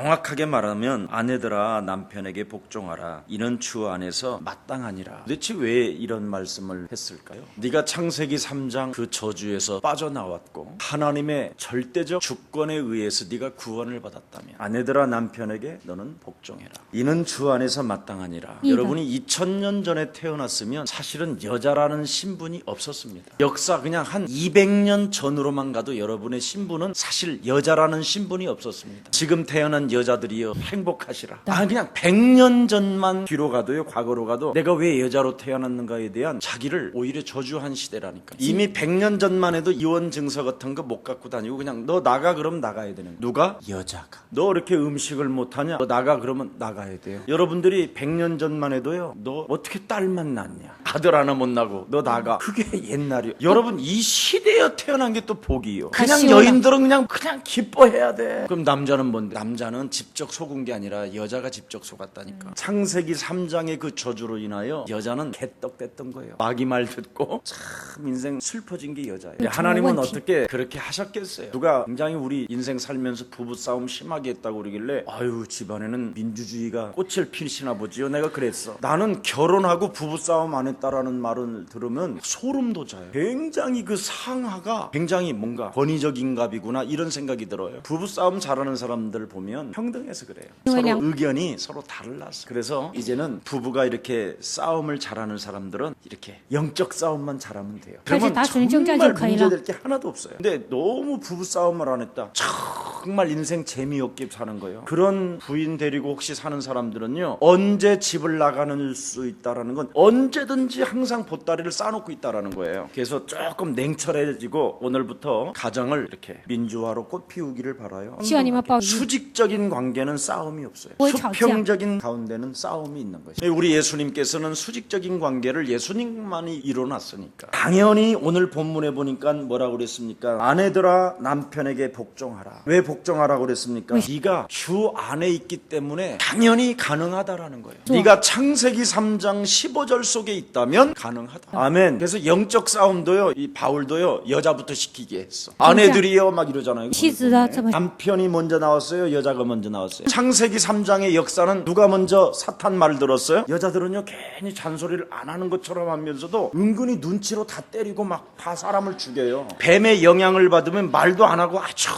명확하게 말하면 아내들아 남편에게 복종하라. 이는 주 안에서 마땅하니라. 도대체 왜 이런 말씀을 했을까요? 네가 창세기 3장 그 저주에서 빠져나왔고 하나님의 절대적 주권에 의해서 네가 구원을 받았다면 아내들아 남편에게 너는 복종해라. 이는 주 안에서 마땅하니라. 여러분이 2000년 전에 태어났으면 사실은 여자라는 신분이 없었습니다. 역사 그냥 한 200년 전으로만 가도 여러분의 신분은 사실 여자라는 신분이 없었습니다. 지금 태어난 여자들이요 행복하시라. 그냥 100년 전만 뒤로 가도요, 과거로 가도 내가 왜 여자로 태어났는가에 대한 자기를 오히려 저주한 시대라니까. 이미 100년 전만 해도 이혼 증서 같은 거 못 갖고 다니고 그냥 너 나가 그럼 나가야 되는 거예요. 누가? 여자가. 너 이렇게 음식을 못하냐? 너 나가 그러면 나가야 돼요. 여러분들이 100년 전만 해도요, 너 어떻게 딸만 낳냐? 아들 하나 못 낳고 너 나가. 그게 옛날이요. 여러분 이 시대에 태어난 게 또 복이요. 그냥 여인들은 그냥 기뻐해야 돼. 그럼 남자는 뭔데? 남자는 직접 속은 게 아니라 여자가 직접 속았다니까. 창세기 3장의 그 저주로 인하여 여자는 개떡됐던 거예요. 마귀 말 듣고 참 인생 슬퍼진 게 여자예요. 하나님은 어떻게 그렇게 하셨겠어요? 누가 굉장히 우리 인생 살면서 부부싸움 심하게 했다고 그러길래 아유 집안에는 민주주의가 꽃을 피시나 보지요. 내가 그랬어. 나는 결혼하고 부부싸움 안 했다라는 말을 들으면 소름 돋아요. 굉장히 그 상하가 굉장히 뭔가 권위적인갑이구나 이런 생각이 들어요. 부부싸움 잘하는 사람들 보면 평등해서 그래요. 서로 의견이 서로 달라서. 그래서 이제는 부부가 이렇게 싸움을 잘하는 사람들은 이렇게 영적 싸움만 잘하면 돼요. 그러면 정말 문제될 게 하나도 없어요. 근데 너무 부부싸움을 안 했다. 정말 인생 재미없게 사는 거예요. 그런 부인 데리고 혹시 사는 사람들은요, 언제 집을 나가는 수 있다라는 건 언제든지 항상 보따리를 싸놓고 있다라는 거예요. 그래서 조금 냉철해지고 오늘부터 가정을 이렇게 민주화로 꽃피우기를 바라요. 수직적인 관계는 싸움이 없어요. 수평적인 가운데는 싸움이 있는 것이죠. 우리 예수님께서는 수직적인 관계를 예수님만이 이뤄놨으니까. 당연히 오늘 본문에 보니까 뭐라고 그랬습니까? 아내들아 남편에게 복종하라. 왜 복종하라고 그랬습니까? 네가 주 안에 있기 때문에 당연히 가능하다라는 거예요. 네가 창세기 3장 15절 속에 있다면 가능하다. 아멘. 그래서 영적 싸움도요, 이 바울도요, 여자부터 시키게 했어. 아내들이요 막 이러잖아요. 남편이 먼저 나왔어요? 여자가 먼저 나왔어요? 창세기 3장의 역사는 누가 먼저 사탄 말을 들었어요? 여자들은요 괜히 잔소리를 안 하는 것처럼 하면서도 은근히 눈치로 다 때리고 막 다 사람을 죽여요. 뱀의 영향을 받으면 말도 안 하고 아주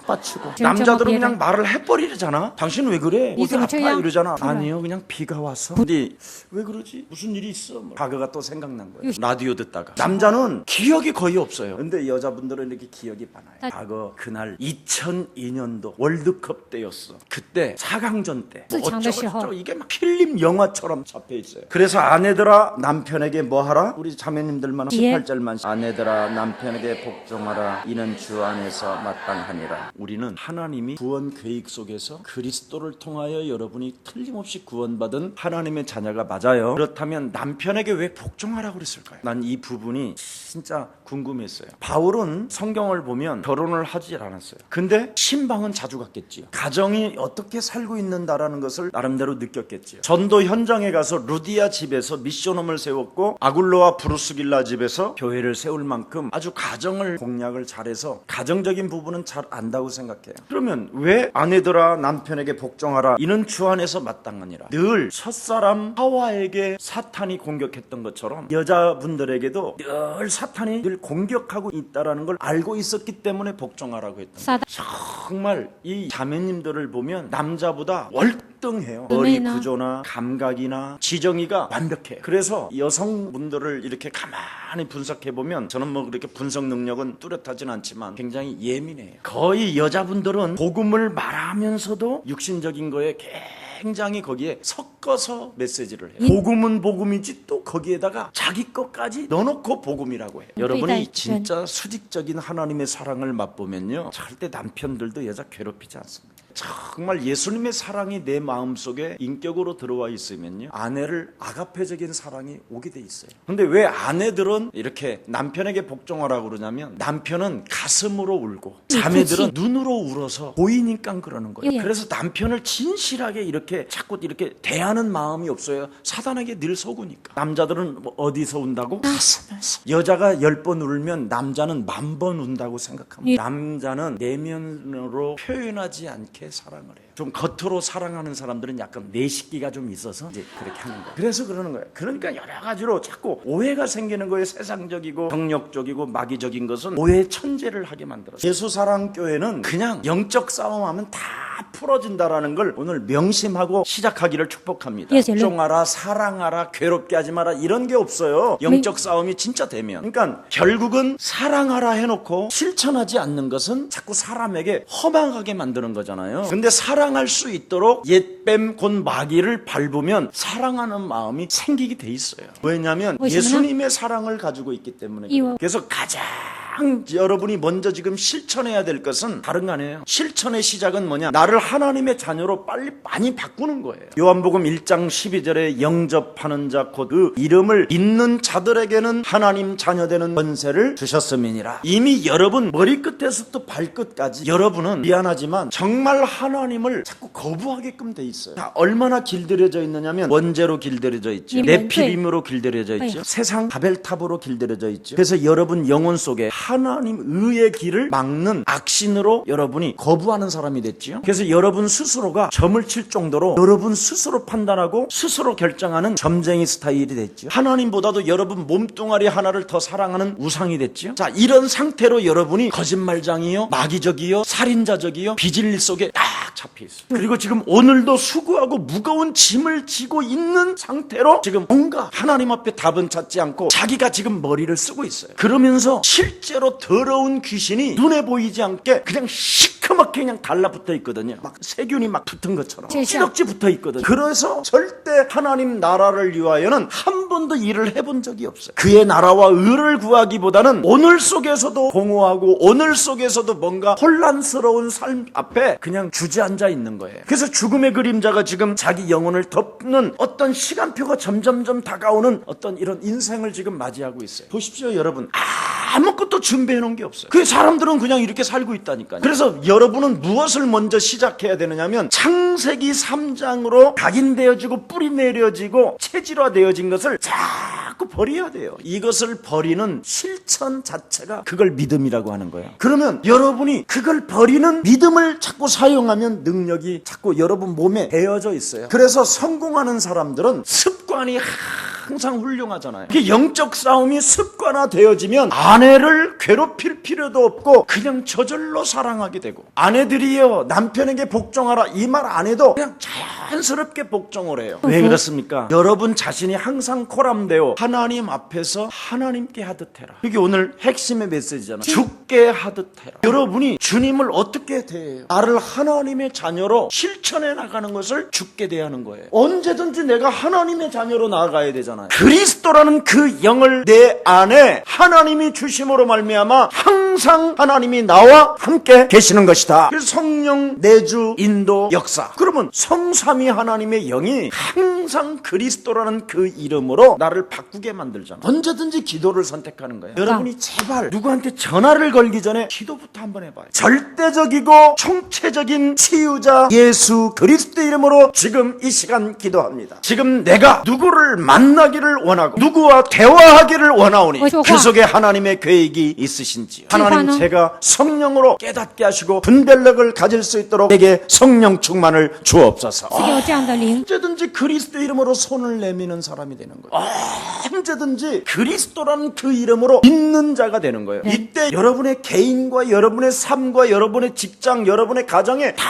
빠치고. 남자들은 그냥 말을 해버리잖아. 당신은 왜 그래? 어디 아파? 이러잖아. 아니요 그냥 비가 와서. 근데 왜 그러지? 무슨 일이 있어? 과거가 또 생각난 거예요. 라디오 듣다가. 남자는 기억이 거의 없어요. 근데 여자분들은 이렇게 기억이 많아요. 과거 그날 2002년도 월드컵 때였어. 그때 4강전 때 어쩌고 이게 막 필름 영화처럼 잡혀 있어요. 그래서 아내들아 남편에게 뭐 하라? 우리 자매님들만 18절만. 아내들아 남편에게 복종하라. 이는 주 안에서 마땅하니라. 우리는 하나님이 구원 계획 속에서 그리스도를 통하여 여러분이 틀림없이 구원받은 하나님의 자녀가 맞아요. 그렇다면 남편에게 왜 복종하라고 그랬을까요? 난 이 부분이 진짜 궁금했어요. 바울은 성경을 보면 결혼을 하지 않았어요. 근데 신방은 자주 갔겠지요. 가정이 어떻게 살고 있는다라는 것을 나름대로 느꼈겠지요. 전도 현장에 가서 루디아 집에서 미션홈을 세웠고 아굴로와 브루스길라 집에서 교회를 세울 만큼 아주 가정을 공략을 잘해서 가정적인 부분은 잘 안다고 생각해요. 그러면 왜 아내들아 남편에게 복종하라. 이는 주 안에서 마땅하니라. 늘 첫사람 하와에게 사탄이 공격했던 것처럼 여자분들에게도 늘 사탄이 늘 공격하고 있다라는 걸 알고 있었기 때문에 복종하라고 했던 거예요. 정말 이 자매님들을 보면 남자보다 월등해요. 머리 구조나 감각이나 지정이가 완벽해. 그래서 여성분들을 이렇게 가만히 분석해보면 저는 뭐 그렇게 분석 능력은 뚜렷하진 않지만 굉장히 예민해요. 거의 여자분들은 복음을 말하면서도 육신적인 거에 굉장히 거기에 섞어서 메시지를 해요. 복음은 복음이지 또 거기에다가 자기 것까지 넣어놓고 복음이라고 해요. 여러분이 진짜 수직적인 하나님의 사랑을 맛보면요 절대 남편들도 여자 괴롭히지 않습니다. 정말 예수님의 사랑이 내 마음속에 인격으로 들어와 있으면요 아내를 아가페적인 사랑이 오게 돼 있어요. 근데 왜 아내들은 이렇게 남편에게 복종하라고 그러냐면 남편은 가슴으로 울고 자매들은 눈으로 울어서 보이니까 그러는 거예요. 그래서 남편을 진실하게 이렇게 자꾸 이렇게 대하는 마음이 없어요. 사단에게 늘 속으니까. 남자들은 뭐 어디서 운다고? 가슴에서. 여자가 10번 울면 남자는 10,000번 운다고 생각합니다. 남자는 내면으로 표현하지 않게 그렇게 사랑을 해요. 좀 겉으로 사랑하는 사람들은 약간 내식기가 좀 있어서 이제 그렇게 하는 거예요. 그래서 그러는 거예요. 그러니까 여러 가지로 자꾸 오해가 생기는 거예요. 세상적이고 정력적이고 마귀적인 것은 오해 천재를 하게 만들었어요. 예수사랑교회는 그냥 영적 싸움하면 다 풀어진다라는 걸 오늘 명심하고 시작하기를 축복합니다. 복종하라, 사랑하라, 괴롭게 하지 마라 이런 게 없어요. 영적 싸움이 진짜 되면. 그러니까 결국은 사랑하라 해놓고 실천하지 않는 것은 자꾸 사람에게 허망하게 만드는 거잖아요. 근데 사랑할 수 있도록 옛뱀 곧 마귀를 밟으면 사랑하는 마음이 생기게 돼 있어요. 왜냐하면 예수님의 사랑을 가지고 있기 때문에. 그래서 가장 여러분이 먼저 지금 실천해야 될 것은 다른 거 아니에요. 실천의 시작은 뭐냐? 나를 하나님의 자녀로 빨리 많이 바꾸는 거예요. 요한복음 1장 12절에 영접하는 자 곧 그 이름을 믿는 자들에게는 하나님 자녀 되는 권세를 주셨음이니라. 이미 여러분 머리끝에서부터 발끝까지 여러분은 미안하지만 정말 하나님을 자꾸 거부하게끔 돼 있어요. 자, 얼마나 길들여져 있느냐면 원죄로 길들여져 있죠. 네피림으로 길들여져 있죠. 세상 바벨탑으로 길들여져 있죠. 그래서 여러분 영혼 속에 하나님 의의 길을 막는 악신으로 여러분이 거부하는 사람이 됐지요. 그래서 여러분 스스로가 점을 칠 정도로 여러분 스스로 판단하고 스스로 결정하는 점쟁이 스타일이 됐지요. 하나님보다도 여러분 몸뚱아리 하나를 더 사랑하는 우상이 됐지요. 자, 이런 상태로 여러분이 거짓말장이요, 마귀적이요, 살인자적이요, 비진리 속에 딱 잡혀 있어요. 그리고 지금 오늘도 수고하고 무거운 짐을 지고 있는 상태로 지금 뭔가 하나님 앞에 답은 찾지 않고 자기가 지금 머리를 쓰고 있어요. 그러면서 실제로 더러운 귀신이 눈에 보이지 않게 그냥 시커멓게 그냥 달라붙어 있거든요. 막 세균이 막 붙은 것처럼 찌덕지 붙어 있거든요. 그래서 절대 하나님 나라를 위하여는 한 번도 일을 해본 적이 없어요. 그의 나라와 의를 구하기보다는 오늘 속에서도 공허하고 오늘 속에서도 뭔가 혼란스러운 삶 앞에 그냥 주저앉아 있는 거예요. 그래서 죽음의 그림자가 지금 자기 영혼을 덮는 어떤 시간표가 점점점 다가오는 어떤 이런 인생을 지금 맞이하고 있어요. 보십시오, 여러분. 아무것도 준비해 놓은 게 없어요. 그 사람들은 그냥 이렇게 살고 있다니까요. 그래서 여러분은 무엇을 먼저 시작해야 되느냐면 창세기 3장으로 각인되어지고 뿌리 내려지고 체질화되어진 것을 자꾸 버려야 돼요. 이것을 버리는 실천 자체가 그걸 믿음이라고 하는 거예요. 그러면 여러분이 그걸 버리는 믿음을 자꾸 사용하면 능력이 자꾸 여러분 몸에 배어져 있어요. 그래서 성공하는 사람들은 습관이 항상 훌륭하잖아요. 이게 영적 싸움이 습관화되어지면 아내를 괴롭힐 필요도 없고 그냥 저절로 사랑하게 되고, 아내들이요 남편에게 복종하라 이 말 안 해도 그냥 자연스럽게 복종을 해요. 왜 그렇습니까? 여러분 자신이 항상 코람되어 하나님 앞에서 하나님께 하듯 해라. 이게 오늘 핵심의 메시지잖아요. 죽게 하듯 해라. 여러분이 주님을 어떻게 대해요? 나를 하나님의 자녀로 실천해 나가는 것을 죽게 대하는 거예요. 언제든지 내가 하나님의 자녀로 나아가야 되잖아요. 그리스도라는 그 영을 내 안에 하나님이 주심으로 말미암아 항상 하나님이 나와 함께 계시는 것이다. 그래서 성령, 내주, 인도, 역사. 그러면 성삼위 하나님의 영이 항상 그리스도라는 그 이름으로 나를 바꾸게 만들잖아. 언제든지 기도를 선택하는 거예요. 여러분이 제발 누구한테 전화를 걸기 전에 기도부터 한번 해봐요. 절대적이고 총체적인 치유자 예수 그리스도 이름으로 지금 이 시간 기도합니다. 지금 내가 누구를 만나기를 원하고 누구와 대화하기를 원하오니 그 속에 하나님의 계획이 있으신지요. 하나님, 제가 성령으로 깨닫게 하시고 분별력을 가질 수 있도록 내게 성령 충만을 주옵소서. 언제든지 그리스도 이름으로 손을 내미는 사람이 되는 거예요. 언제든지 그리스도라는 그 이름으로 믿는 자가 되는 거예요. 이때 여러분의 개인과 여러분의 삶과 여러분의 직장, 여러분의 가정에 다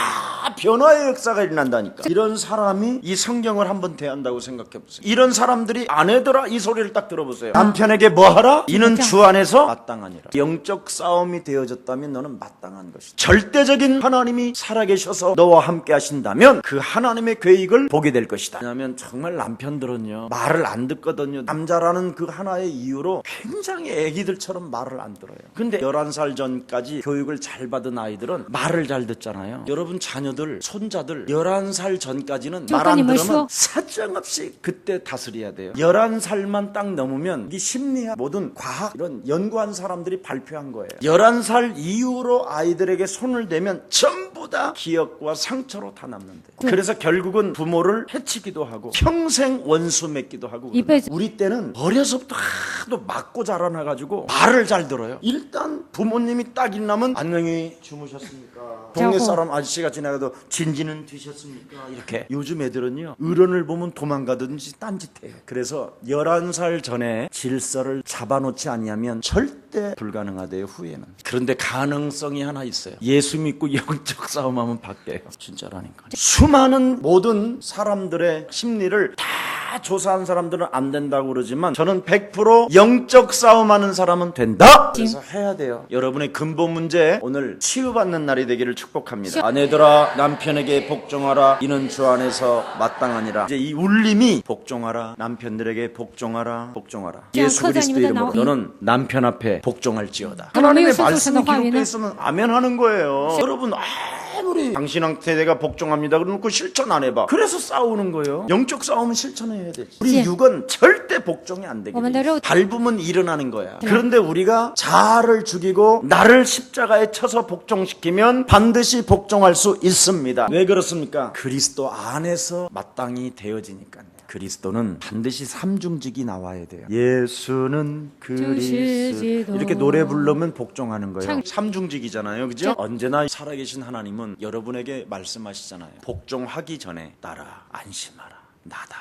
변화의 역사가 일어난다니까. 이런 사람이 이 성경을 한번 대한다고 생각해 보세요. 이런 사람들이 아내들아 이 소리를 딱 들어보세요. 남편에게 뭐하라? 이는 주 안에서 마땅하니라. 영적 싸움이 되어졌다면 너는 마땅한 것이다. 절대적인 하나님이 살아계셔서 너와 함께 하신다면 그 하나님의 계획을 보게 될 것이다. 왜냐하면 정말 남편들은요 말을 안 듣거든요. 남자라는 그 하나의 이유로 굉장히 애기들처럼 말을 안 들어요. 근데 11살 전까지 교육을 잘 받은 아이들은 말을 잘 듣잖아요. 여러분 자녀들, 손자들 11살 전까지는 말 안 들으면 사정없이 그때 다스려야 돼요. 11살만 딱 넘으면 이 심리학, 모든 과학 이런 연구한 사람들이 발표한 거예요. 11살 이후로 아이들에게 손을 대면 전부 다 기억과 상처로 다 남는데. 그래서 결국은 부모를 해치기도 하고 평생 원수 맺기도 하고. 우리 때는 어려서부터 하도 맞고 자라나가지고 말을 잘 들어요. 일단 부모님이 딱 일어나면 안녕히 주무셨습니까? 동네 사람 아저씨가 지나가도 진지는 드셨습니까? 이렇게. 요즘 애들은요, 어른을 보면 도망가든지 딴짓해요. 그래서 11살 전에 질서를 잡아놓지 아니하면 절대 불가능하대요, 후회는. 그런데 가능성이 하나 있어요. 예수 믿고 영적 싸움하면 바뀌어요. 진짜라니까. 수많은 모든 사람들의 심리를 다 조사한 사람들은 안 된다고 그러지만 저는 100% 영적 싸움하는 사람은 된다. 그래서 해야 돼요. 여러분의 근본 문제, 오늘 치유받는 날이 되기를 축복합니다. 아내들아 남편에게 복종하라. 이는 주 안에서 마땅하니라. 이제 이 울림이 복종하라. 남편들에게 복종하라. 복종하라. 예수 그리스도 이름으로 너는 남편 앞에 복종할지어다. 하나님의 말씀이 기록되어 있으면 아멘 하는 거예요. 여러분 아무리 당신한테 내가 복종합니다 그러놓고 실천 안 해봐. 그래서 싸우는 거예요. 영적 싸움은 실천해야 되지. 우리 육은 절대 복종이 안 되게 돼. 밟으면 일어나는 거야. 그런데 우리가 자아를 죽이고 나를 십자가에 쳐서 복종시키면 반드시 복종할 수 있습니다. 왜 그렇습니까? 그리스도 안에서 마땅히 되어지니까요. 그리스도는 반드시 삼중직이 나와야 돼요. 예수는 그리스도. 이렇게 노래 부르면 복종하는 거예요. 삼중직이잖아요. 그죠? 언제나 살아계신 하나님은 여러분에게 말씀하시잖아요. 복종하기 전에 따라 안심하라. 나다.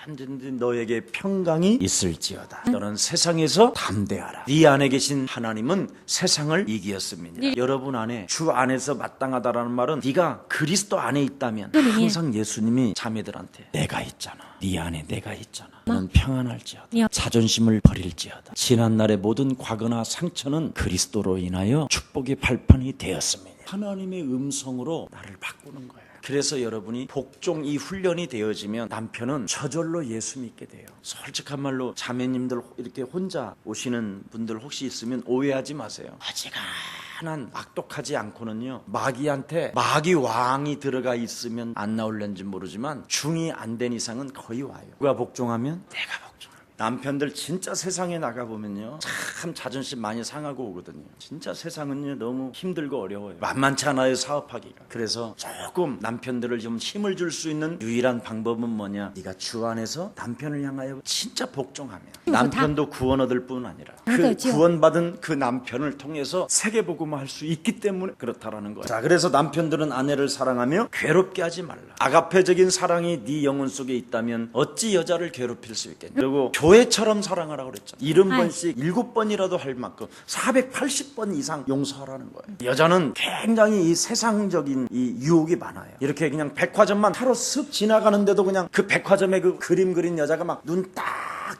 언제든지 너에게 평강이 있을지어다. 너는 세상에서 담대하라. 네 안에 계신 하나님은 세상을 이기었습니다. 여러분 안에 주 안에서 마땅하다라는 말은 네가 그리스도 안에 있다면 항상 예수님이 자매들한테 내가 있잖아. 네 안에 내가 있잖아. 너는 평안할지어다. 자존심을 버릴지어다. 지난날의 모든 과거나 상처는 그리스도로 인하여 축복의 발판이 되었습니다. 하나님의 음성으로 나를 바꾸는 거예요. 그래서 여러분이 복종 이 훈련이 되어지면 남편은 저절로 예수 믿게 돼요. 솔직한 말로 자매님들 이렇게 혼자 오시는 분들 혹시 있으면 오해하지 마세요. 어지간한 악독하지 않고는요, 마귀한테 마귀 왕이 들어가 있으면 안 나올는지 모르지만 중이 안 된 이상은 거의 와요. 누가 복종하면 내가 복종합니다. 남편들 진짜 세상에 나가보면요, 참 자존심 많이 상하고 오거든요. 진짜 세상은요 너무 힘들고 어려워요. 만만치 않아요, 사업하기가. 그래서 조금 남편들을 좀 힘을 줄 수 있는 유일한 방법은 뭐냐, 네가 주 안에서 남편을 향하여 진짜 복종하면 남편도 구원 얻을 뿐 아니라 그 구원받은 그 남편을 통해서 세계복음을 할 수 있기 때문에 그렇다라는 거예요. 자, 그래서 남편들은 아내를 사랑하며 괴롭게 하지 말라. 아가페적인 사랑이 네 영혼 속에 있다면 어찌 여자를 괴롭힐 수 있겠냐. 그리고 교회처럼 사랑하라고 그랬죠. 70번씩 7번이라도 할 만큼 480번 이상 용서하라는 거예요. 여자는 굉장히 이 세상적인 이 유혹이 많아요. 이렇게 그냥 백화점만 하루 쓱 지나가는데도 그냥 그 백화점에 그 그림 그린 여자가 막 눈 딱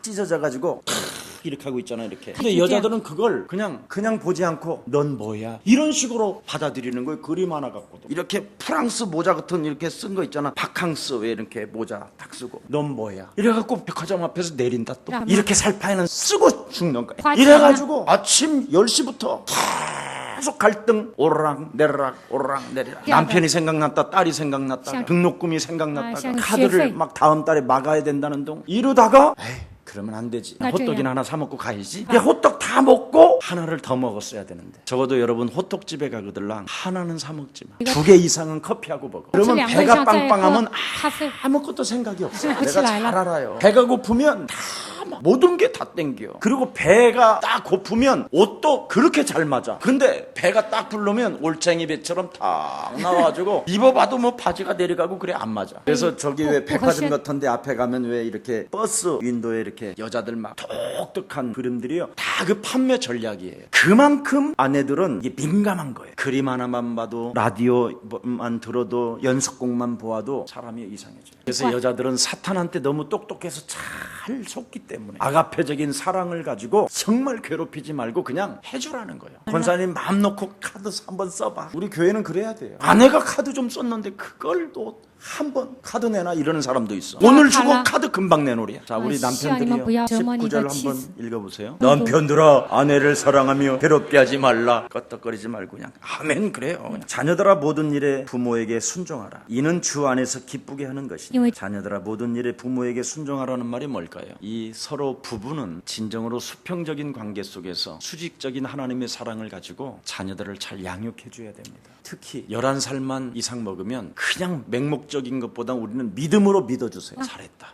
찢어져가지고 이렇게 하고 있잖아요, 이렇게. 근데 여자들은 그걸 그냥 보지 않고 넌 뭐야? 이런 식으로 받아들이는 거예요. 그림 하나 갖고도. 이렇게 프랑스 모자 같은 이렇게 쓴 거 있잖아. 바캉스 왜 이렇게 모자 딱 쓰고 넌 뭐야? 이래갖고 백화점 앞에서 내린다 또. 이렇게 살파에는 쓰고 죽는 거야. 이래가지고 아침 10시부터 계속 갈등, 오르락 내리락 오르락 내리락. 남편이 생각났다, 딸이 생각났다, 등록금이 생각났다, 카드를 막 다음 달에 막아야 된다는 동. 이러다가 에이, 그러면 안 되지. 호떡이나 하나 사 먹고 가야지. 호떡 다 먹고 하나를 더 먹었어야 되는데. 적어도 여러분 호떡집에 가거들랑 하나는 사 먹지 마. 2개 이상은 커피하고 먹어. 그러면 배가 빵빵하면 아무것도 생각이 없어. 내가 잘 알아요. 배가 고프면 다 모든 게 다 땡겨. 그리고 배가 딱 고프면 옷도 그렇게 잘 맞아. 근데 배가 딱 부르면 올챙이 배처럼 탁 나와가지고 입어봐도 뭐 바지가 내려가고 그래 안 맞아. 그래서 저기 왜 백화점 같은 데 앞에 가면 왜 이렇게 버스 윈도에 이렇게 여자들 막 독특한 그림들이요, 다 그 판매 전략이에요. 그만큼 아내들은 이게 민감한 거예요. 그림 하나만 봐도, 라디오만 들어도, 연속곡만 보아도 사람이 이상해져요. 그래서 여자들은 사탄한테 너무 똑똑해서 잘 속기 때문에 아가페적인 사랑을 가지고 정말 괴롭히지 말고 그냥 해주라는 거예요. 권사님 마음 놓고 카드 한번 써봐. 우리 교회는 그래야 돼요. 아내가 카드 좀 썼는데 그걸 또 한번 카드 내놔 이러는 사람도 있어. 오늘 주고 카드 금방 내놓으랴. 자, 우리 남편들이요, 19절 한번 읽어보세요. 남편들아 아내를 사랑하며 괴롭게 하지 말라. 껐덕거리지 말고 그냥 아멘 그래요. 그냥. 자녀들아 모든 일에 부모에게 순종하라. 이는 주 안에서 기쁘게 하는 것이니. 자녀들아 모든 일에 부모에게 순종하라는 말이 뭘까요? 이 서로 부부는 진정으로 수평적인 관계 속에서 수직적인 하나님의 사랑을 가지고 자녀들을 잘 양육해 줘야 됩니다. 특히 11살만 이상 먹으면 그냥 맹목적인 것보다 우리는 믿음으로 믿어주세요. 잘했다.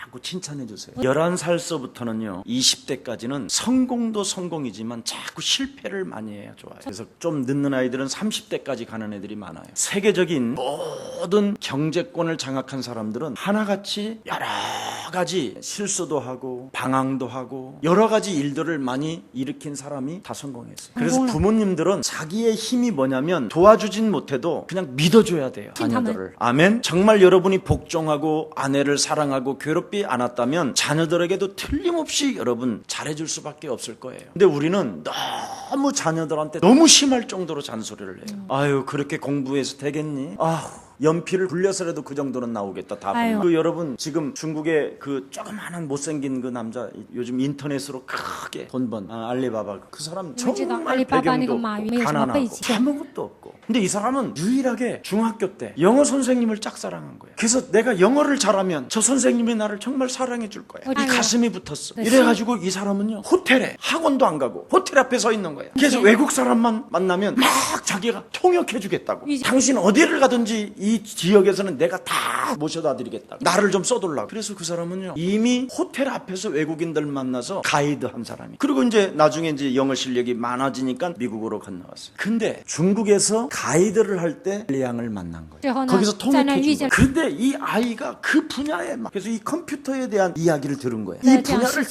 자꾸 칭찬해 주세요. 11살서부터는요 20대까지는 성공도 성공이지만 자꾸 실패를 많이 해야 좋아요. 그래서 좀 늦는 아이들은 30대까지 가는 애들이 많아요. 세계적인 모든 경제권을 장악한 사람들은 하나같이 여러 가지 실수도 하고 방황도 하고 여러 가지 일들을 많이 일으킨 사람이 다 성공했어요. 그래서 부모님들은 자기의 힘이 뭐냐면 도와주진 못해도 그냥 믿어줘야 돼요. 자녀들을. 아멘. 정말 여러분이 복종하고 아내를 사랑하고 괴롭히 않았다면 자녀들에게도 틀림없이 여러분 잘해줄 수밖에 없을 거예요. 근데 우리는 너무 자녀들한테 너무 심할 정도로 잔소리를 해요. 아유 그렇게 공부해서 되겠니? 연필을 굴려서라도 그 정도는 나오겠다. 답은. 그 여러분 지금 중국의 그 조그마한 못생긴 그 남자 요즘 인터넷으로 크게 돈 번 알리바바 그 사람 정말 배경도 없고 가난하고 아무것도 없고 근데 이 사람은 유일하게 중학교 때 영어 선생님을 짝사랑한 거예요. 그래서 내가 영어를 잘하면 저 선생님이 나를 정말 사랑해 줄 거야. 이 가슴이 붙었어. 이래가지고 이 사람은요 호텔에 학원도 안 가고 호텔 앞에 서 있는 거예요. 그래서 외국 사람만 만나면 막 자기가 통역해 주겠다고. 당신 어디를 가든지 이 지역에서는 내가 다 모셔다 드리겠다고. 나를 좀 써달라고. 그래서 그 사람은요 이미 호텔 앞에서 외국인들 만나서 가이드 한 사람이. 그리고 이제 나중에 이제 영어 실력이 많아지니까 미국으로 건너왔어요. 근데 중국에서 가이드를 할 때 리앙을 만난 거예요. 거기서 통역해 준 거예요. 근데 이 아이가 그 분야에 막 그래서 이 컴퓨터에 대한 이야기를 들은 거예요. 이 분야를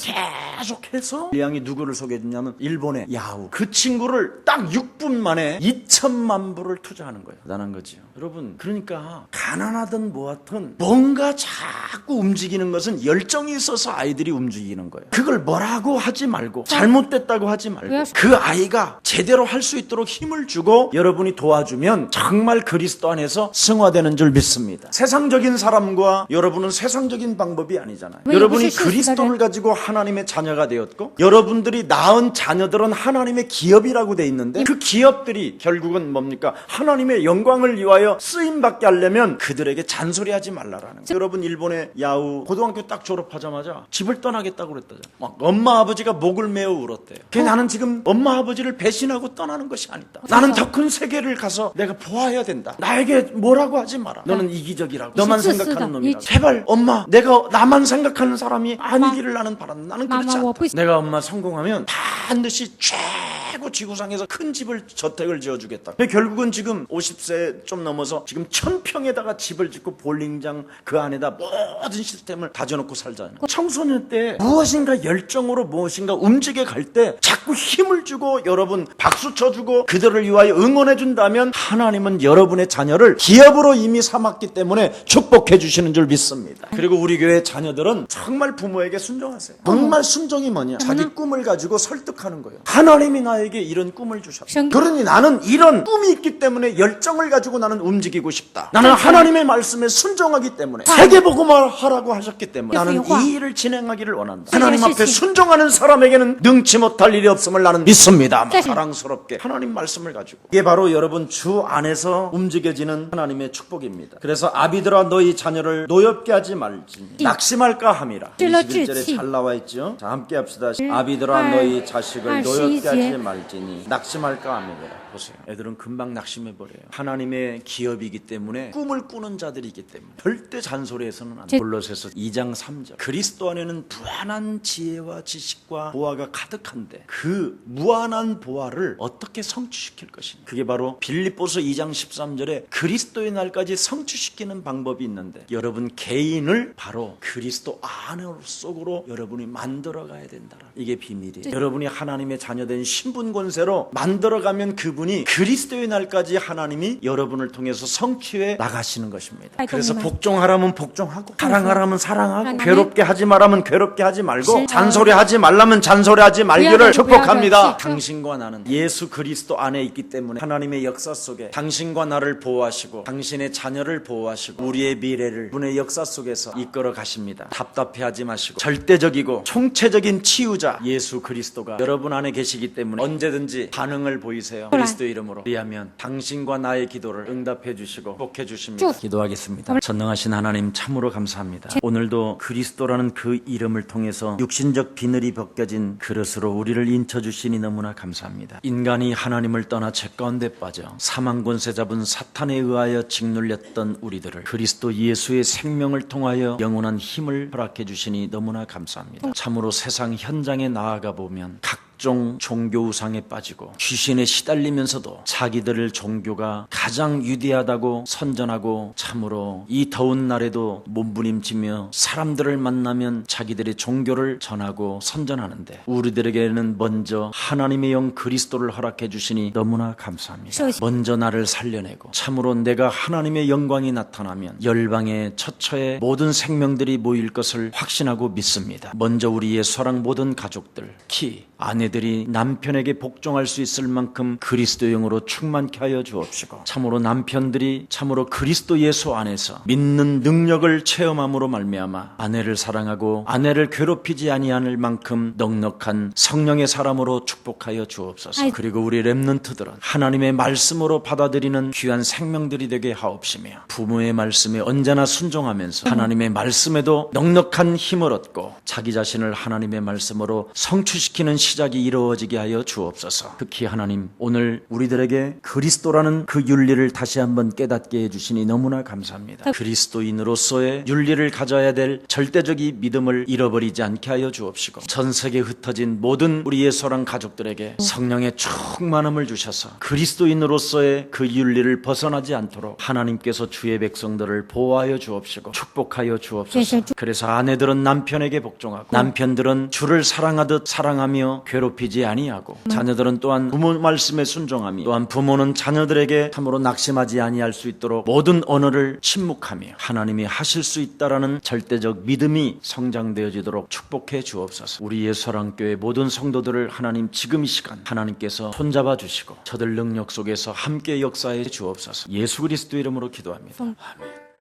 계속해서 리앙이 누구를 소개해줬냐면 일본의 야후. 그 친구를 딱 6분 만에 2천만 불을 투자하는 거예요. 대단한 거죠. 여러분 그러니까 가난하든 뭐하든 뭔가 자꾸 움직이는 것은 열정이 있어서 아이들이 움직이는 거예요. 그걸 뭐라고 하지 말고 잘못됐다고 하지 말고 그 아이가 제대로 할 수 있도록 힘을 주고 여러분이 도와주면 정말 그리스도 안에서 승화되는 줄 믿습니다. 세상적인 사람과 여러분은 세상적인 방법이 아니잖아요. 여러분이 그리스도를 가지고 하나님의 자녀가 되었고 여러분들이 낳은 자녀들은 하나님의 기업이라고 돼 있는데 그 기업들이 결국은 뭡니까? 하나님의 영광을 위하여 쓰임받게 하려면 그들에게 잔소리하지 말라라는 거예요. 여러분 일본의 야후 고등학교 딱 졸업하자마자 집을 떠나겠다고 그랬다잖아요. 막 엄마 아버지가 목을 메어 울었대요. 나는 지금 엄마 아버지를 배신하고 떠나는 것이 아니다. 나는 더 큰 세계를 가서 내가 보아야 된다. 나에게 뭐라고 하지 마라. 너는 이기적이라고. 너만 생각하는 놈이라고. 제발 엄마 내가 나만 생각하는 사람이 아니기를 나는 바란다. 나는 그렇지 않다. 내가 엄마 성공하면 반드시 최고 지구상에서 큰 집을 저택을 지어주겠다. 근데 결국은 지금 50세 좀 넘어서 지금 1000평에다가 집을 짓고 볼링장 그 안에다 모든 시스템을 다져놓고 살잖아요. 청소년 때 무엇인가 열정으로 무엇인가 움직여 갈 때 자꾸 힘을 주고 여러분 박수 쳐주고 그들을 위하여 응원해준다면 하나님은 여러분의 자녀를 기업으로 이미 삼았기 때문에 축복해 주시는 줄 믿습니다. 그리고 우리 교회 자녀들은 정말 부모에게 순종하세요. 정말 순종이 뭐냐? 자기 꿈을 가지고 설득하는 거예요. 하나님이 나에게 이런 꿈을 주셨다. 그러니 나는 이런 꿈이 있기 때문에 열정을 가지고 나는 움직이고 싶다. 나는 하나님의 말씀에 순종하기 때문에 세계복음을 하라고 하셨기 때문에 나는 이 일을 진행하기를 원한다. 하나님 앞에 순종하는 사람에게는 능치 못할 일이 없음을 나는 믿습니다. 사랑스럽게 하나님 말씀을 가지고 이게 바로 여러분 주 안에서 움직여지는 하나님의 축복입니다. 그래서 아비들아 너희 자녀를 노엽게 하지 말지니 낙심할까 함이라. 21절에 잘 나와 있죠. 자 함께 합시다. 아비들아 너희 자식을 노엽게 하지 말지니 낙심할까 함이라. 보세요. 애들은 금방 낙심해버려요. 하나님의 기업이기 때문에 꿈을 꾸는 자들이기 때문에 절대 잔소리해서는 안 돼요. 골로새서 2장 3절 그리스도 안에는 무한한 지혜와 지식과 보화가 가득한데 그 무한한 보화를 어떻게 성취시킬 것인가. 그게 바로 빌립보서 2장 13절에 그리스도의 날까지 성취시키는 방법이 있는데 여러분 개인을 바로 그리스도 안으로 속으로 여러분이 만들어가야 된다. 이게 비밀이에요. 여러분이 하나님의 자녀된 신분 권세로 만들어가면 그분이 그리스도의 날까지 하나님이 여러분을 통해서 성취해 나가시는 것입니다. 그래서 복종하라면 복종하고 사랑하라면 사랑하고 괴롭게 하지 말라면 괴롭게 하지 말고 잔소리하지 말라면 잔소리하지 말기를 축복합니다. 당신과 나는 예수 그리스도 안에 있기 때문에 하나님의 역사 속에 당신과 나를 보호하시고 당신의 자녀를 보호하시고 우리의 미래를 그분의 역사 속에서 이끌어 가십니다. 답답해하지 마시고 절대적이고 총체적인 치유자 예수 그리스도가 여러분 안에 계시기 때문에 언제든지 반응을 보이세요. 그리스도의 이름으로 리하면 당신과 나의 기도를 응답해 주시고 복해 주십니다. 기도하겠습니다. 전능하신 하나님 참으로 감사합니다. 오늘도 그리스도라는 그 이름을 통해서 육신적 비늘이 벗겨진 그릇으로 우리를 인쳐 주시니 너무나 감사합니다. 인간이 하나님을 떠나 죄 가운데 빠져 사망 권세 잡은 사탄에 의하여 짓눌렸던 우리들을 그리스도 예수의 생명을 통하여 영원한 힘을 허락해 주시니 너무나 감사합니다. 참으로 세상 현장에 나아가 보면 각종 종교 우상에 빠지고 귀신에 시달리면서도 자기들의 종교가 가장 위대하다고 선전하고 참으로 이 더운 날에도 몸부림치며 사람들을 만나면 자기들의 종교를 전하고 선전하는데 우리들에게는 먼저 하나님의 영 그리스도를 허락해 주시니 너무나 감사합니다. 먼저 나를 살려내고 참으로 내가 하나님의 영광이 나타나면 열방의 처처에 모든 생명들이 모일 것을 확신하고 믿습니다. 먼저 우리의 사랑 모든 가족들, 특히 아내들이 남편에게 복종할 수 있을 만큼 그리스도 영으로 충만케 하여 주옵시고 참으로 남편들이 참으로 그리스도 예수 안에서 믿는 능력을 체험함으로 말미암아 아내를 사랑하고 아내를 괴롭히지 아니할 만큼 넉넉한 성령의 사람으로 축복하여 주옵소서. 그리고 우리 렘넌트들은 하나님의 말씀으로 받아들이는 귀한 생명들이 되게 하옵시며 부모의 말씀에 언제나 순종하면서 하나님의 말씀에도 넉넉한 힘을 얻고 자기 자신을 하나님의 말씀으로 성취시키는 시작이 이루어지게 하여 주옵소서. 특히 하나님 오늘 우리들에게 그리스도라는 그 윤리를 다시 한번 깨닫게 해주시니 너무나 감사합니다. 그리스도인으로서의 윤리를 가져야 될 절대적인 믿음을 잃어버리지 않게 하여 주옵시고 전 세계에 흩어진 모든 우리의 소랑 가족들에게 성령의 충만함을 주셔서 그리스도인으로서의 그 윤리를 벗어나지 않도록 하나님께서 주의 백성들을 보호하여 주옵시고 축복하여 주옵소서. 그래서 아내들은 남편에게 복종하고 남편들은 주를 사랑하듯 사랑하며 괴롭히지 아니하고 자녀들은 또한 부모 말씀에 순종하며 또한 부모는 자녀들에게 참으로 낙심하지 아니할 수 있도록 모든 언어를 침묵하며 하나님이 하실 수 있다라는 절대적 믿음이 성장되어지도록 축복해 주옵소서. 우리의 사랑교회 모든 성도들을 하나님 지금 이 시간 하나님께서 손잡아 주시고 저들 능력 속에서 함께 역사해 주옵소서. 예수 그리스도 이름으로 기도합니다. 아멘.